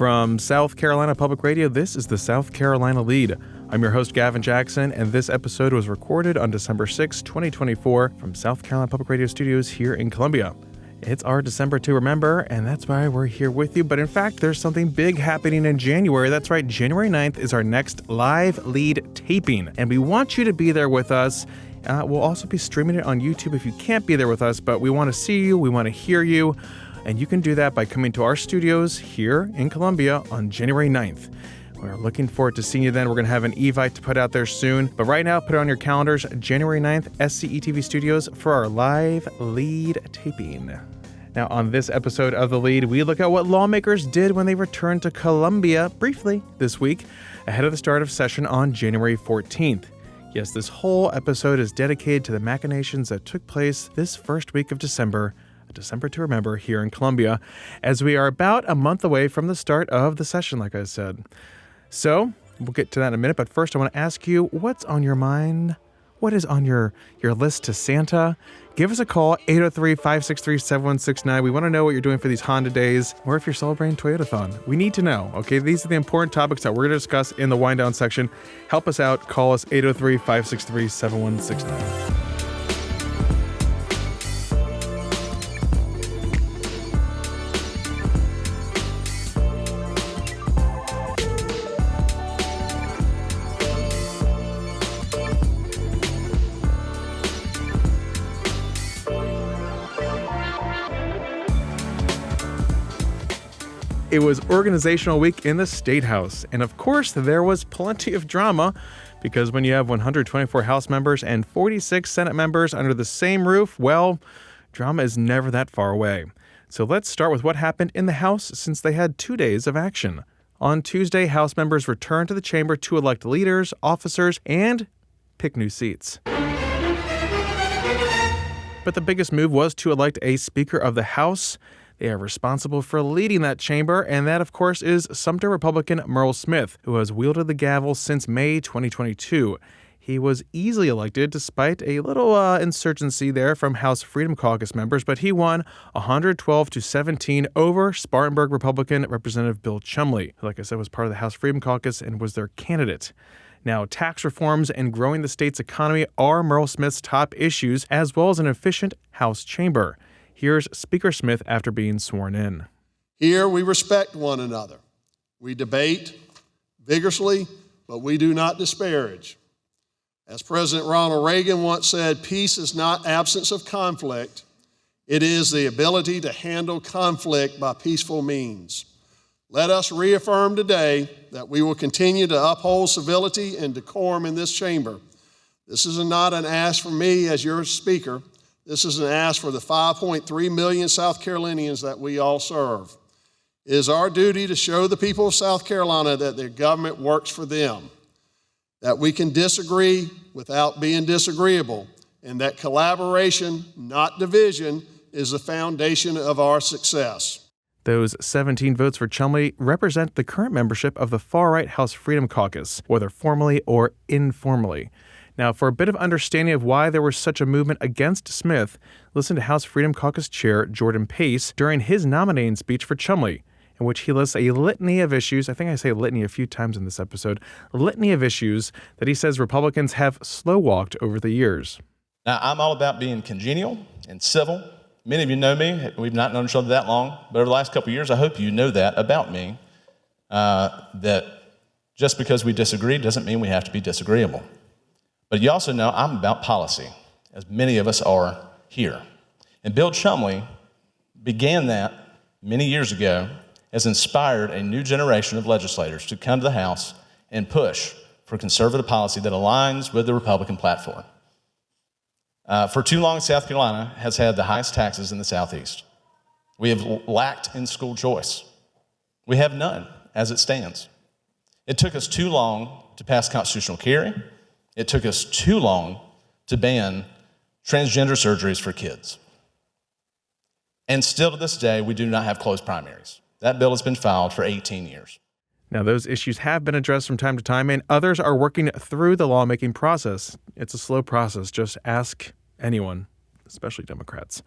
From South Carolina Public Radio, this is the South Carolina Lede. I'm your host, Gavin Jackson, and this episode was recorded on December 6, 2024, from South Carolina Public Radio Studios here in Columbia. It's our December to remember, and that's why we're here with you. But in fact, there's something big happening in January. That's right, January 9th is our next live Lede taping, and we want you to be there with us. We'll also be streaming it on YouTube if you can't be there with us, but we want to see you, we want to hear you, and you can do that by coming to our studios here in Columbia on January 9th. We're looking forward to seeing you then. We're going to have an Evite to put out there soon. But right now, put it on your calendars, January 9th, SCETV Studios for our live Lede taping. Now, on this episode of The Lede, we look at what lawmakers did when they returned to Columbia briefly this week, ahead of the start of session on January 14th. Yes, this whole episode is dedicated to the machinations that took place this first week of December to remember here in Columbia, as we are about a month away from the start of the session, like I said. So, we'll get to that in a minute, but first I want to ask you, what's on your mind? What is on your list to Santa? Give us a call, 803-563-7169. We want to know what you're doing for these Honda days, or if you're celebrating Toyotathon. We need to know, okay? These are the important topics that we're going to discuss in the wind down section. Help us out. Call us, 803-563-7169. It was organizational week in the Statehouse, and of course there was plenty of drama, because when you have 124 House members and 46 Senate members under the same roof, well, drama is never that far away. So let's start with what happened in the House since they had 2 days of action. On Tuesday, House members returned to the chamber to elect leaders, officers, and pick new seats. But the biggest move was to elect a Speaker of the House. They are responsible for leading that chamber, and that, of course, is Sumter Republican Merle Smith, who has wielded the gavel since May 2022. He was easily elected despite a little insurgency there from House Freedom Caucus members, but he won 112-17 over Spartanburg Republican Representative Bill Chumley, who, like I said, was part of the House Freedom Caucus and was their candidate. Now, tax reforms and growing the state's economy are Merle Smith's top issues, as well as an efficient House chamber. Here's Speaker Smith after being sworn in. Here we respect one another. We debate vigorously, but we do not disparage. As President Ronald Reagan once said, peace is not absence of conflict. It is the ability to handle conflict by peaceful means. Let us reaffirm today that we will continue to uphold civility and decorum in this chamber. This is not an ask from me as your speaker. This is an ask for the 5.3 million South Carolinians that we all serve. It is our duty to show the people of South Carolina that their government works for them, that we can disagree without being disagreeable, and that collaboration, not division, is the foundation of our success. Those 17 votes for Chumley represent the current membership of the far-right House Freedom Caucus, whether formally or informally. Now, for a bit of understanding of why there was such a movement against Smith, listen to House Freedom Caucus Chair Jordan Pace during his nominating speech for Chumley, in which he lists a litany of issues. I think I say litany a few times in this episode. A litany of issues that he says Republicans have slow-walked over the years. Now, I'm all about being congenial and civil. Many of you know me. We've not known each other that long. But over the last couple of years, I hope you know that about me, that just because we disagree doesn't mean we have to be disagreeable. But you also know I'm about policy, as many of us are here. And Bill Chumley began that many years ago, has inspired a new generation of legislators to come to the House and push for conservative policy that aligns with the Republican platform. For too long, South Carolina has had the highest taxes in the Southeast. We have lacked in school choice. We have none as it stands. It took us too long to pass constitutional carry. It took us too long to ban transgender surgeries for kids. And still to this day, we do not have closed primaries. That bill has been filed for 18 years. Now, those issues have been addressed from time to time, and others are working through the lawmaking process. It's a slow process. Just ask anyone. especially Democrats.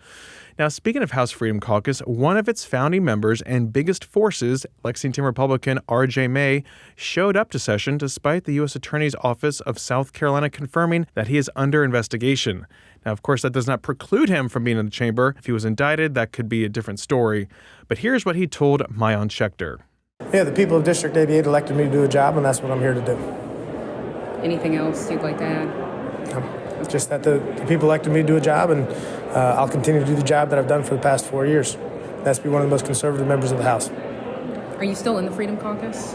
Now, speaking of House Freedom Caucus, one of its founding members and biggest forces, Lexington Republican R.J. May, showed up to session despite the U.S. Attorney's Office of South Carolina confirming that he is under investigation. Now, of course, that does not preclude him from being in the chamber. If he was indicted, that could be a different story. But here's what he told Mayan Schechter. Yeah, the people of District 88 elected me to do a job, and that's what I'm here to do. Anything else you'd like to add? It's just that the people elected me to do a job, and I'll continue to do the job that I've done for the past 4 years. That's to be one of the most conservative members of the House. Are you still in the Freedom Caucus?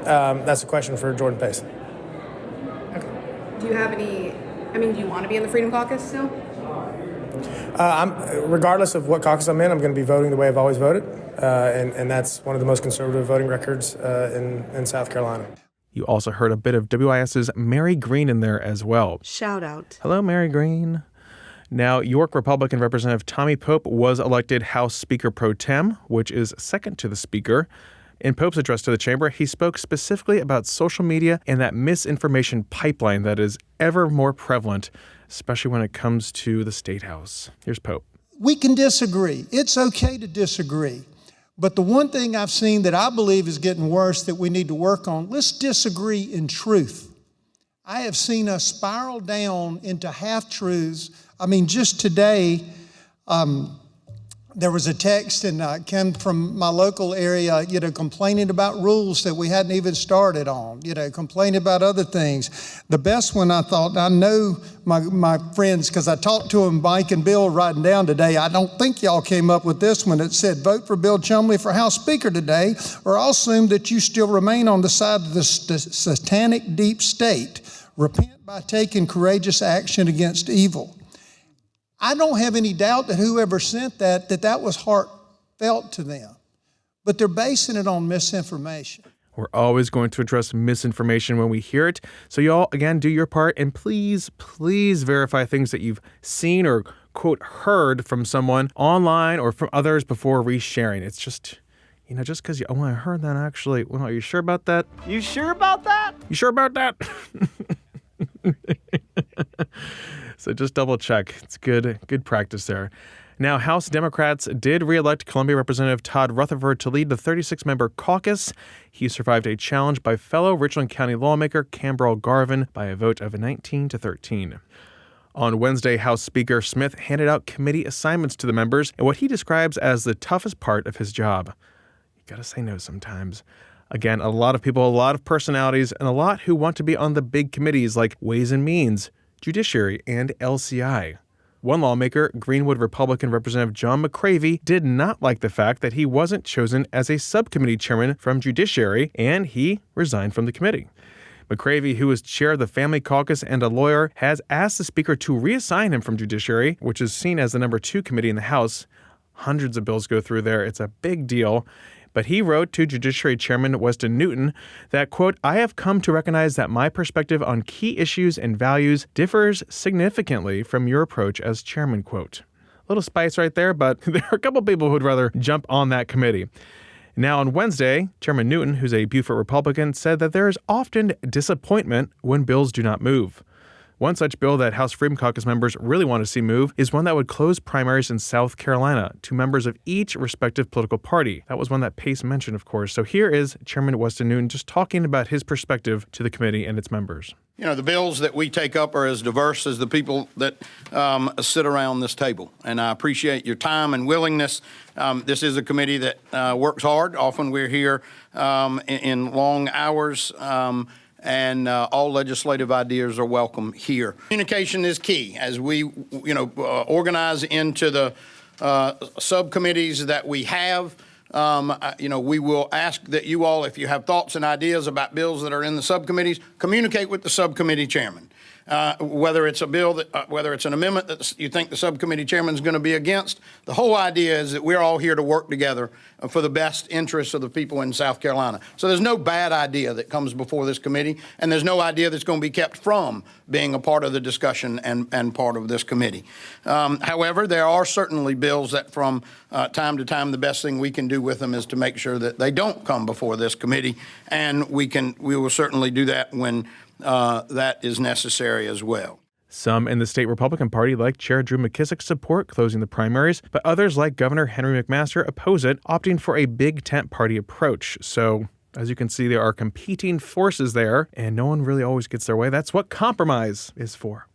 That's a question for Jordan Pace. Okay. Do you have any, do you want to be in the Freedom Caucus still? Regardless of what caucus I'm in, I'm going to be voting the way I've always voted, and that's one of the most conservative voting records in South Carolina. You also heard a bit of WIS's Mary Green in there as well. Shout out. Hello, Mary Green. Now, York Republican Representative Tommy Pope was elected House Speaker Pro Tem, which is second to the Speaker. In Pope's address to the chamber, he spoke specifically about social media and that misinformation pipeline that is ever more prevalent, especially when it comes to the Statehouse. Here's Pope. We can disagree. It's okay to disagree. But the one thing I've seen that I believe is getting worse that we need to work on, let's disagree in truth. I have seen us spiral down into half-truths. Just today, there was a text and came from my local area, complaining about rules that we hadn't even started on, complaining about other things. The best one I thought, I know my friends, because I talked to them, Mike and Bill, writing down today, I don't think y'all came up with this one. It said, vote for Bill Chumley for House Speaker today, or I'll assume that you still remain on the side of the satanic deep state. Repent by taking courageous action against evil. I don't have any doubt that whoever sent that was heartfelt to them, but they're basing it on misinformation. We're always going to address misinformation when we hear it. So y'all, again, do your part, and please verify things that you've seen or, quote, heard from someone online or from others before resharing. It's just, just because I heard that actually. Well, are you sure about that? You sure about that? You sure about that? So just double check. It's good practice there. Now, House Democrats did re-elect Columbia Representative Todd Rutherford to lead the 36-member caucus. He survived a challenge by fellow Richland County lawmaker Cambrell Garvin by a vote of 19-13. On Wednesday, House Speaker Smith handed out committee assignments to the members in what he describes as the toughest part of his job. You gotta say no sometimes. Again, a lot of people, a lot of personalities, and a lot who want to be on the big committees like Ways and Means, Judiciary, and LCI. One lawmaker, Greenwood Republican Representative John McCravey, did not like the fact that he wasn't chosen as a subcommittee chairman from Judiciary, and he resigned from the committee. McCravey, who is chair of the Family Caucus and a lawyer, has asked the Speaker to reassign him from Judiciary, which is seen as the number 2 committee in the House. Hundreds of bills go through there. It's a big deal. But he wrote to Judiciary Chairman Weston Newton that, quote, I have come to recognize that my perspective on key issues and values differs significantly from your approach as chairman, quote. A little spice right there, but there are a couple people who'd rather jump on that committee. Now, on Wednesday, Chairman Newton, who's a Beaufort Republican, said that there is often disappointment when bills do not move. One such bill that House Freedom Caucus members really want to see move is one that would close primaries in South Carolina to members of each respective political party. That was one that Pace mentioned, of course. So here is Chairman Weston Newton just talking about his perspective to the committee and its members. The bills that we take up are as diverse as the people that sit around this table. And I appreciate your time and willingness. This is a committee that works hard. Often we're here in long hours. And all legislative ideas are welcome here. Communication is key as we, organize into the subcommittees that we have. We will ask that you all, if you have thoughts and ideas about bills that are in the subcommittees, communicate with the subcommittee chairman. Whether it's a bill whether it's an amendment that you think the subcommittee chairman is going to be against, the whole idea is that we're all here to work together for the best interests of the people in South Carolina. So there's no bad idea that comes before this committee, and there's no idea that's going to be kept from being a part of the discussion and part of this committee. However, there are certainly bills that from time to time, the best thing we can do with them is to make sure that they don't come before this committee, and we will certainly do that when that is necessary as well. Some in the state Republican Party, like Chair Drew McKissick, support closing the primaries, but others, like Governor Henry McMaster, oppose it, opting for a big tent party approach. So, as you can see, there are competing forces there, and no one really always gets their way. That's what compromise is for.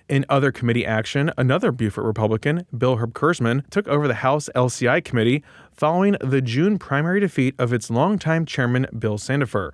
In other committee action, another Beaufort Republican, Bill Herb Kurzman, took over the House LCI committee following the June primary defeat of its longtime chairman, Bill Sandifer.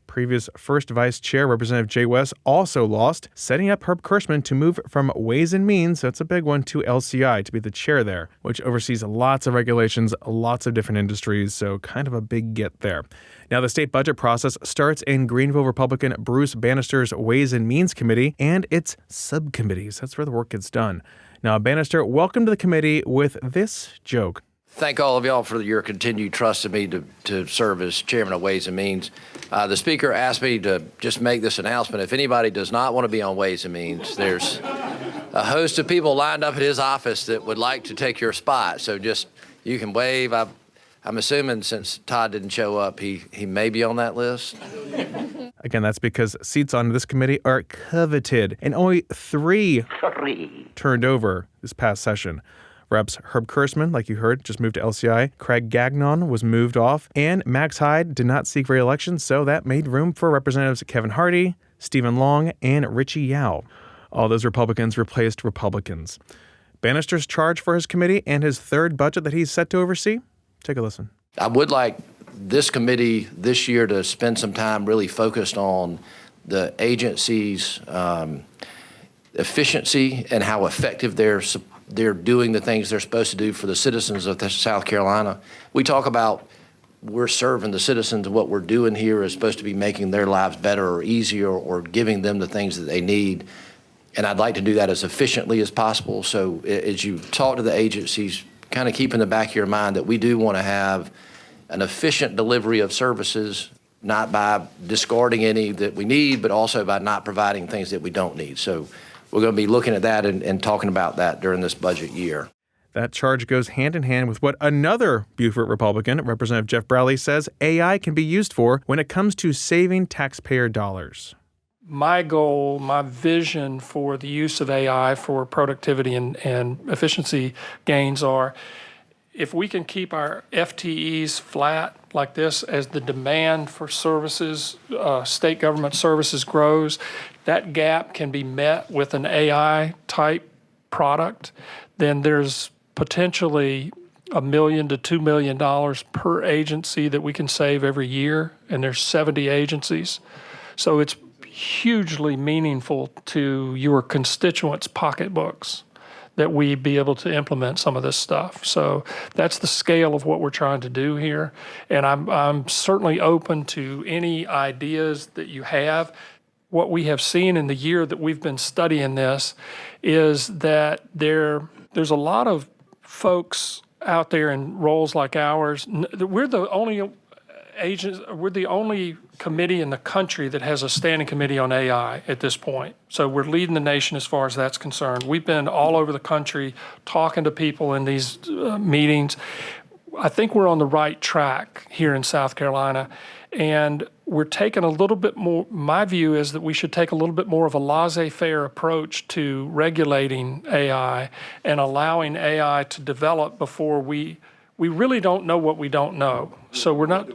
Previous first vice chair, Representative Jay West, also lost, setting up Herb Kurzman to move from Ways and Means, that's a big one, to LCI to be the chair there, which oversees lots of regulations, lots of different industries, so kind of a big get there. Now, the state budget process starts in Greenville Republican Bruce Bannister's Ways and Means Committee and its subcommittees. That's where the work gets done. Now, Bannister, welcome to the committee with this joke. Thank all of y'all for your continued trust in me to serve as chairman of Ways and Means. The speaker asked me to just make this announcement. If anybody does not want to be on Ways and Means, there's a host of people lined up at his office that would like to take your spot. So just, you can wave. I'm assuming since Todd didn't show up, he may be on that list. Again, that's because seats on this committee are coveted, and only three turned over this past session. Reps Herb Kurzman, like you heard, just moved to LCI. Craig Gagnon was moved off. And Max Hyde did not seek re-election, so that made room for Representatives Kevin Hardy, Stephen Long, and Richie Yao. All those Republicans replaced Republicans. Bannister's charge for his committee and his third budget that he's set to oversee? Take a listen. I would like this committee this year to spend some time really focused on the agency's efficiency and how effective they're doing the things they're supposed to do for the citizens of South Carolina. We talk about we're serving the citizens, and what we're doing here is supposed to be making their lives better or easier or giving them the things that they need. And I'd like to do that as efficiently as possible. So as you talk to the agencies, kind of keep in the back of your mind that we do want to have an efficient delivery of services, not by discarding any that we need, but also by not providing things that we don't need. So we're going to be looking at that and talking about that during this budget year. That charge goes hand in hand with what another Beaufort Republican, Representative Jeff Browley, says AI can be used for when it comes to saving taxpayer dollars. My goal, my vision for the use of AI for productivity and efficiency gains are, if we can keep our FTEs flat like this as the demand for services, state government services grows, that gap can be met with an AI-type product, then there's potentially $1 million to $2 million per agency that we can save every year, and there's 70 agencies. So it's hugely meaningful to your constituents' pocketbooks that we be able to implement some of this stuff. So that's the scale of what we're trying to do here. And I'm certainly open to any ideas that you have. What we have seen in the year that we've been studying this is that there's a lot of folks out there in roles like ours. We're the only we're the only committee in the country that has a standing committee on AI at this point. So we're leading the nation as far as that's concerned. We've been all over the country talking to people in these meetings. I think we're on the right track here in South Carolina, and we're taking a little bit more, my view is that we should take a little bit more of a laissez-faire approach to regulating AI and allowing AI to develop before we really don't know what we don't know. So we're not,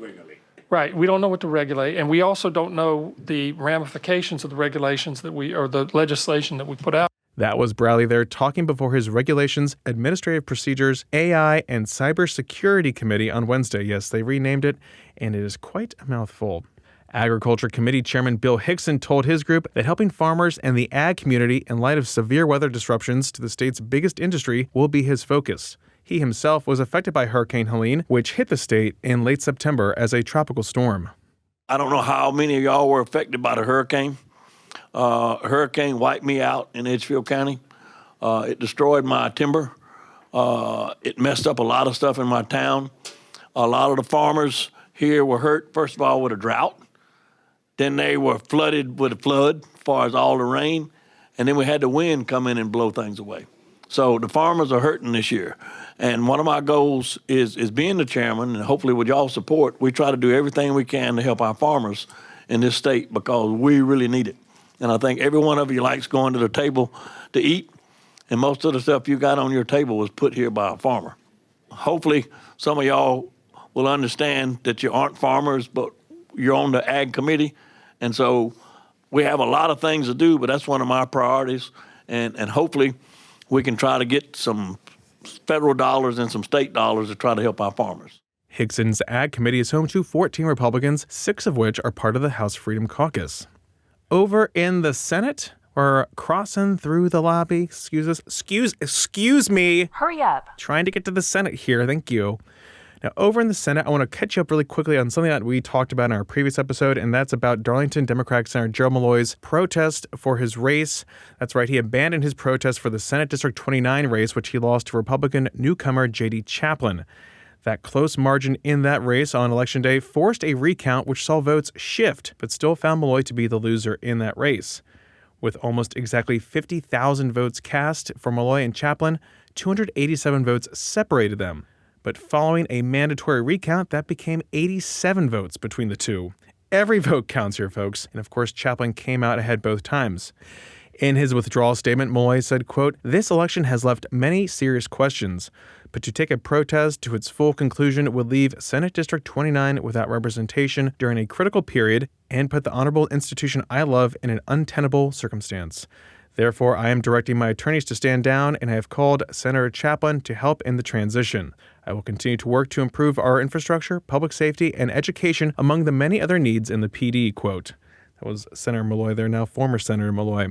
right, we don't know what to regulate, and we also don't know the ramifications of the regulations or the legislation that we put out. That was Browley there talking before his Regulations, Administrative Procedures, AI, and Cybersecurity Committee on Wednesday. Yes, they renamed it, and it is quite a mouthful. Agriculture Committee Chairman Bill Hickson told his group that helping farmers and the ag community in light of severe weather disruptions to the state's biggest industry will be his focus. He himself was affected by Hurricane Helene, which hit the state in late September as a tropical storm. I don't know how many of y'all were affected by the hurricane. Hurricane wiped me out in Edgefield County. It destroyed my timber. It messed up a lot of stuff in my town. A lot of the farmers here were hurt, first of all, with a drought. Then they were flooded with a flood as far as all the rain. And then we had the wind come in and blow things away. So the farmers are hurting this year. And one of my goals is being the chairman, and hopefully with y'all's support, we try to do everything we can to help our farmers in this state because we really need it. And I think every one of you likes going to the table to eat. And most of the stuff you got on your table was put here by a farmer. Hopefully, some of y'all will understand that you aren't farmers, but you're on the ag committee. And so we have a lot of things to do, but that's one of my priorities. And hopefully we can try to get some federal dollars and some state dollars to try to help our farmers. Higson's Ag Committee is home to 14 Republicans, 6 of which are part of the House Freedom Caucus. Over in the Senate, we're crossing through the lobby. Excuse me. Hurry up. Trying to get to the Senate here. Thank you. Now, over in the Senate, I want to catch you up really quickly on something that we talked about in our previous episode, and that's about Darlington Democratic Senator Joe Malloy's protest for his race. That's right, he abandoned his protest for the Senate District 29 race, which he lost to Republican newcomer J.D. Chaplin. That close margin in that race on Election Day forced a recount which saw votes shift, but still found Malloy to be the loser in that race. With almost exactly 50,000 votes cast for Malloy and Chaplin, 287 votes separated them. But following a mandatory recount, that became 87 votes between the two. Every vote counts here, folks. And of course, Chaplin came out ahead both times. In his withdrawal statement, Malloy said, quote, "This election has left many serious questions, but to take a protest to its full conclusion would leave Senate District 29 without representation during a critical period and put the honorable institution I love in an untenable circumstance. Therefore, I am directing my attorneys to stand down, and I have called Senator Chaplin to help in the transition. I will continue to work to improve our infrastructure, public safety, and education among the many other needs in the PD," quote. That was Senator Malloy there, now former Senator Malloy.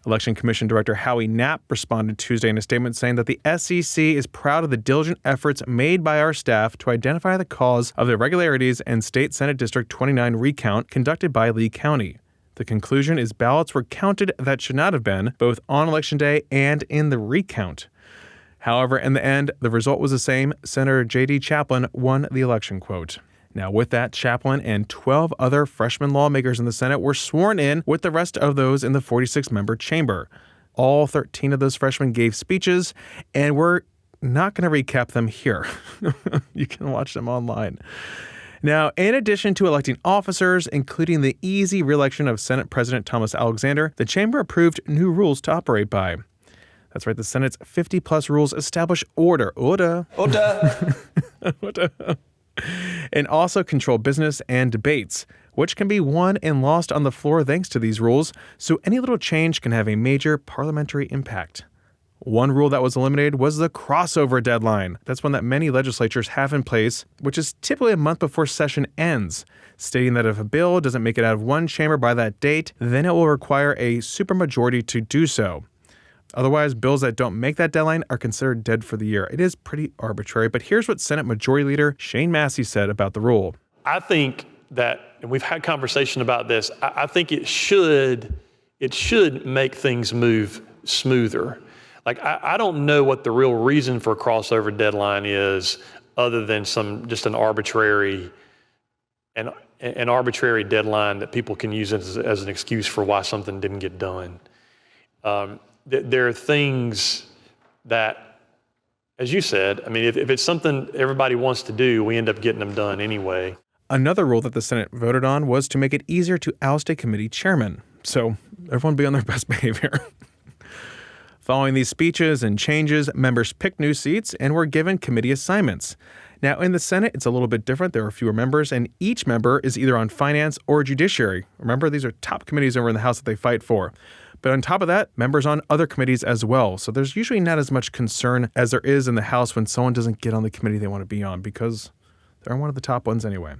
Election Commission Director Howie Knapp responded Tuesday in a statement saying that the SEC is proud of the diligent efforts made by our staff to identify the cause of the irregularities and State Senate District 29 recount conducted by Lee County. The conclusion is ballots were counted that should not have been, both on Election Day and in the recount. However, in the end, the result was the same. Senator J.D. Chaplin won the election, quote. Now, with that, Chaplin and 12 other freshman lawmakers in the Senate were sworn in with the rest of those in the 46-member chamber. All 13 of those freshmen gave speeches, and we're not going to recap them here. You can watch them online. Now, in addition to electing officers, including the easy reelection of Senate President Thomas Alexander, the chamber approved new rules to operate by. That's right, the Senate's 50-plus rules establish order. And also control business and debates, which can be won and lost on the floor thanks to these rules, so any little change can have a major parliamentary impact. One rule that was eliminated was the crossover deadline. That's one that many legislatures have in place, which is typically a month before session ends, stating that if a bill doesn't make it out of one chamber by that date, then it will require a supermajority to do so. Otherwise, bills that don't make that deadline are considered dead for the year. It is pretty arbitrary, but here's what Senate Majority Leader Shane Massey said about the rule. I think that, and we've had conversation about this, I think it should make things move smoother. Like, I don't know what the real reason for a crossover deadline is, other than just an arbitrary deadline that people can use as an excuse for why something didn't get done. There are things that, as you said, I mean, if it's something everybody wants to do, we end up getting them done anyway. Another rule that the Senate voted on was to make it easier to oust a committee chairman. So everyone be on their best behavior. Following these speeches and changes, members picked new seats and were given committee assignments. Now, in the Senate, it's a little bit different. There are fewer members, and each member is either on finance or judiciary. Remember, these are top committees over in the House that they fight for. But on top of that, members on other committees as well. So there's usually not as much concern as there is in the House when someone doesn't get on the committee they want to be on, because they're one of the top ones anyway.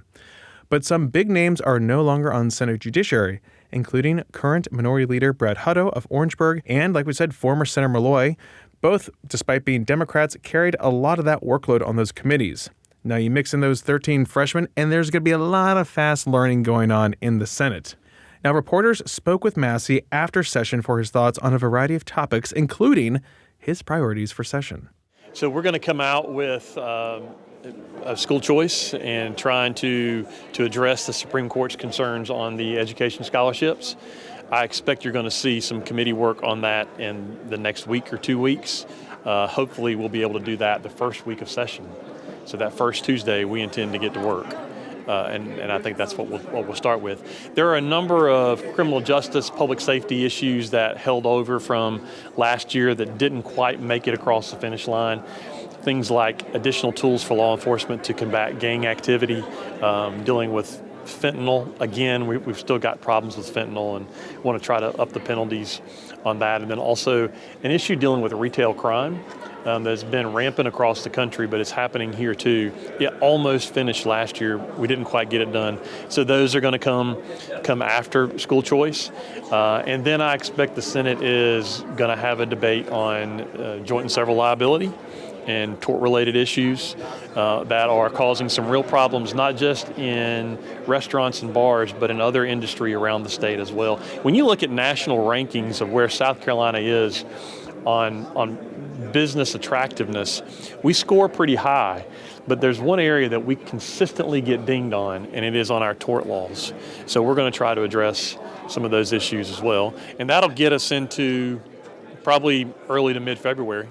But some big names are no longer on Senate Judiciary, including current Minority Leader Brad Hutto of Orangeburg and, like we said, former Senator Malloy. Both, despite being Democrats, carried a lot of that workload on those committees. Now you mix in those 13 freshmen, and there's going to be a lot of fast learning going on in the Senate. Now, reporters spoke with Massey after session for his thoughts on a variety of topics, including his priorities for session. So we're going to come out with a school choice and trying to address the Supreme Court's concerns on the education scholarships. I expect you're going to see some committee work on that in the next week or 2 weeks. Hopefully we'll be able to do that the first week of session. So that first Tuesday, we intend to get to work. and I think that's what we'll start with. There are a number of criminal justice, public safety issues that held over from last year that didn't quite make it across the finish line. Things like additional tools for law enforcement to combat gang activity, dealing with fentanyl. Again, we've still got problems with fentanyl and want to try to up the penalties on that. And then also an issue dealing with retail crime that's been rampant across the country, but it's happening here too. It almost finished last year. We didn't quite get it done. So those are going to come after school choice. And then I expect the Senate is going to have a debate on joint and several liability and tort-related issues that are causing some real problems, not just in restaurants and bars, but in other industry around the state as well. When you look at national rankings of where South Carolina is on business attractiveness, we score pretty high, but there's one area that we consistently get dinged on, and it is on our tort laws. So we're going to try to address some of those issues as well, and that'll get us into probably early to mid-February.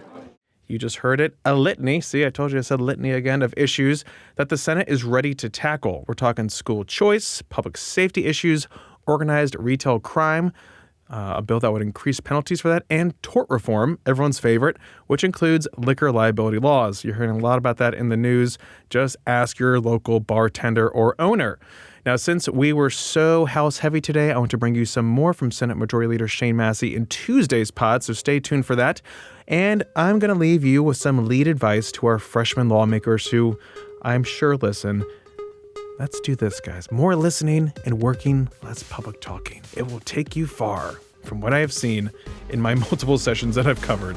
You just heard it, a litany. See, I told you I said litany again of issues that the Senate is ready to tackle. We're talking school choice, public safety issues, organized retail crime, a bill that would increase penalties for that, and tort reform, everyone's favorite, which includes liquor liability laws. You're hearing a lot about that in the news. Just ask your local bartender or owner. Now, since we were so House heavy today, I want to bring you some more from Senate Majority Leader Shane Massey in Tuesday's pod, so stay tuned for that. And I'm going to leave you with some lead advice to our freshman lawmakers who I'm sure listen. Let's do this, guys. More listening and working, less public talking. It will take you far from what I have seen in my multiple sessions that I've covered.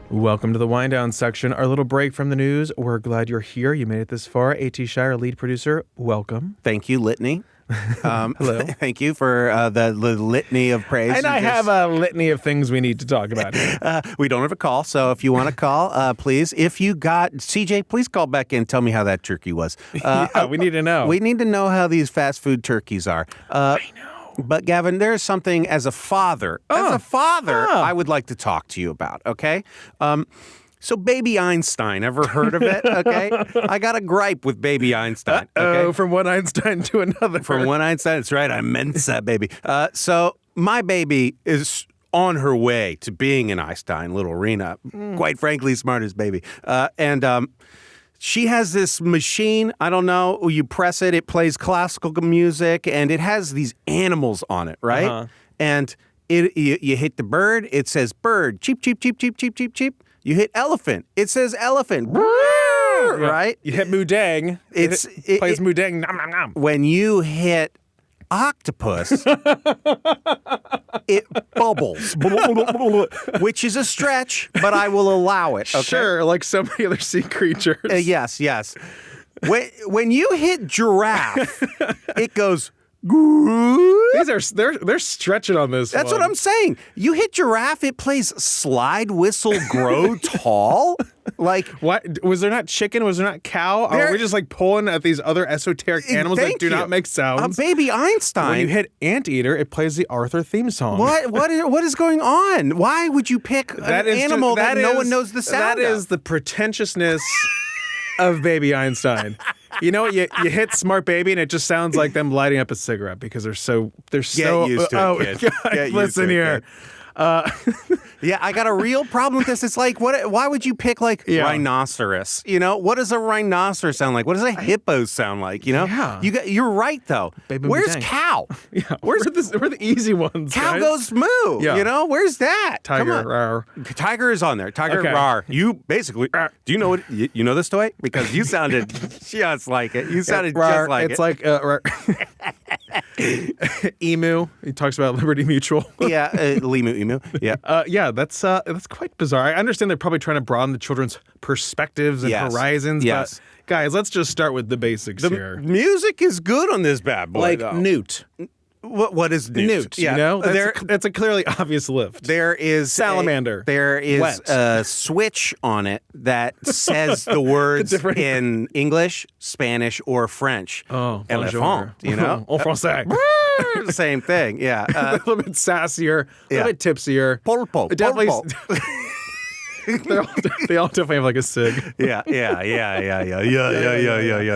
Welcome to the wind down section, our little break from the news. We're glad you're here. You made it this far. A.T. Shire, lead producer, welcome. Thank you, Litany. Hello. Thank you for the litany of praise. And I have a litany of things we need to talk about. We don't have a call, so if you want to call, please. If you got CJ, please call back in. Tell me how that turkey was. Yeah, we need to know. We need to know how these fast food turkeys are. I know. But Gavin, there's something as a father, I would like to talk to you about. Okay. So Baby Einstein, ever heard of it? Okay. I got a gripe with Baby Einstein. Okay? Oh, from one Einstein to another. From one Einstein, that's right. I meant that, baby. So my baby is on her way to being an Einstein, little Rena. Quite frankly, smartest baby. And she has this machine, I don't know, you press it, it plays classical music, and it has these animals on it, right? Uh-huh. And you hit the bird, it says bird, cheep, cheep, cheep, cheep, cheep, cheep, cheep. You hit elephant, it says elephant, right? You hit Mudang, it plays Mudang, nom, nom, nom. When you hit octopus, it bubbles, which is a stretch, but I will allow it. Okay? Sure, like so many other sea creatures. Yes. When you hit giraffe, it goes. They're stretching on this. That's what I'm saying. You hit giraffe, it plays slide whistle, grow tall. Like what? Was there not chicken? Was there not cow? Are we just like pulling at these other esoteric animals that do not make sounds? Baby Einstein. When you hit anteater, it plays the Arthur theme song. What is going on? Why would you pick an animal that no one knows the sound of? That is the pretentiousness of Baby Einstein. You know what? You hit Smart Baby and it just sounds like them lighting up a cigarette because they're so Get used to it, kid. God, listen here. Yeah, I got a real problem with this. It's like, why would you pick like rhinoceros? You know, what does a rhinoceros sound like? What does a hippo sound like? You know, you're right though. Baby where's Mudang. cow? Yeah, we're the easy ones. Cow guys. goes moo. Yeah. You know, where's that? Tiger, rawr. Tiger is on there. Tiger, Okay. rawr. You basically, do you know what? You know this toy? Because you sounded just like it. You sounded just like it's it. It's like emu. He talks about Liberty Mutual. Yeah, emu. Yeah. That's quite bizarre. I understand they're probably trying to broaden the children's perspectives and horizons. Yes. But guys, let's just start with the basics here. Music is good on this bad boy. Like though. Newt. What is newt? Newt, you know? That's a clearly obvious lift. There is salamander. There is Wet. a switch on it that says the words in English, Spanish, or French. Oh, Elephant, you know? En français. Same thing, yeah. A little bit sassier, a little bit tipsier. Polpo. Definitely. They all definitely have like a sig. Yeah,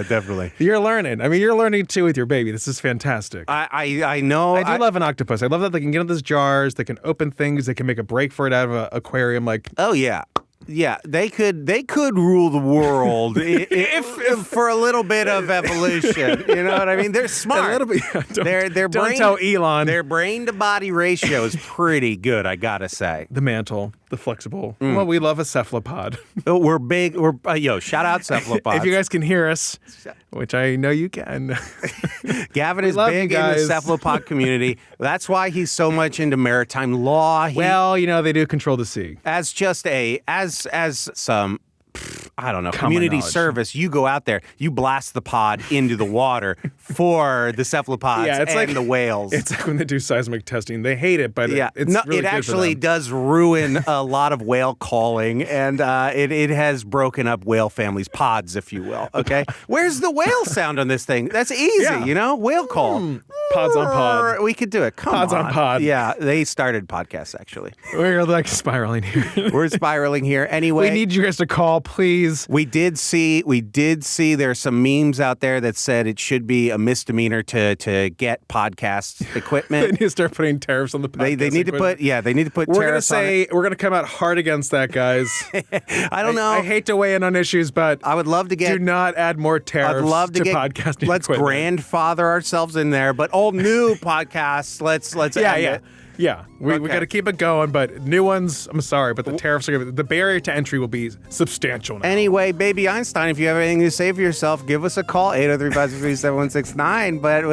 definitely. You're learning. I mean, you're learning too with your baby. This is fantastic. I know. I do love an octopus. I love that they can get in those jars. They can open things. They can make a break for it out of an aquarium. Like, oh yeah. Yeah, they could rule the world if for a little bit of evolution. You know what I mean? They're smart. A little bit. Yeah, Their don't brain, tell Elon. Their brain to body ratio is pretty good, I gotta say. The mantle, the flexible. Well, we love a cephalopod. We're big. Shout out cephalopods. If you guys can hear us, which I know you can. Gavin is big in the cephalopod community. That's why he's so much into maritime law. Well, you know, they do control the sea. As some, I don't know, community service, you go out there, you blast the pod into the water for the cephalopods and the whales. It's like when they do seismic testing. They hate it, but it's really it good actually for them. does ruin a lot of whale calling, and it has broken up whale families, pods, if you will. Okay, where's the whale sound on this thing? That's easy, you know, whale call. Pods on pod. We could do it. Pods on pod. Yeah, they started podcasts actually. We're like spiraling here. We're spiraling here. Anyway, we need you guys to call, please. We did see there's some memes out there that said it should be a misdemeanor to get podcast equipment. They need to start putting tariffs on the podcast. They need equipment. they need to put tariffs on it. We're gonna come out hard against that, guys. I don't know. I hate to weigh in on issues, but I would love to get. Do not add more tariffs. I'd love to get podcasting. Let's equipment. grandfather ourselves in there, but all new podcasts. Let's end it. Yeah, we got to keep it going, but new ones, I'm sorry, but the tariffs are the barrier to entry will be substantial now. Anyway, baby Einstein, if you have anything to say for yourself, give us a call, 803-563-7169. But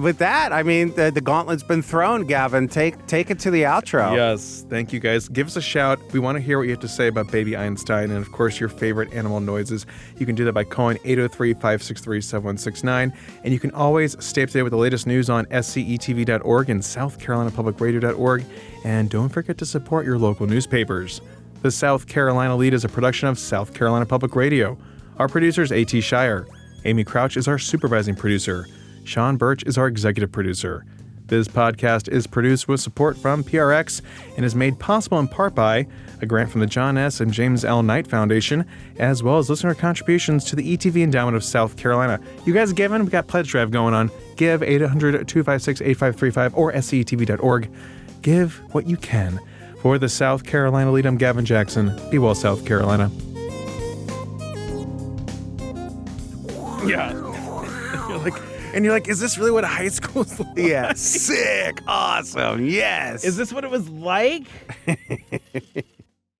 with that, I mean, the gauntlet's been thrown, Gavin. Take it to the outro. Yes, thank you guys. Give us a shout. We want to hear what you have to say about baby Einstein and, of course, your favorite animal noises. You can do that by calling 803-563-7169. And you can always stay up to date with the latest news on scetv.org and southcarolinapublicradio.org. And don't forget to support your local newspapers. The South Carolina Lede is a production of South Carolina Public Radio. Our producer is A.T. Shire. Amy Crouch is our supervising producer. Sean Birch is our executive producer. This podcast is produced with support from PRX and is made possible in part by a grant from the John S. and James L. Knight Foundation, as well as listener contributions to the ETV Endowment of South Carolina. You guys giving? We got Pledge Drive going on. Give 800-256-8535 or scetv.org. Give what you can. For the South Carolina Lede, I'm Gavin Jackson. Be well, South Carolina. Yeah. You're like, is this really what high school is like? Yeah. Sick. Awesome. Yes. Is this what it was like?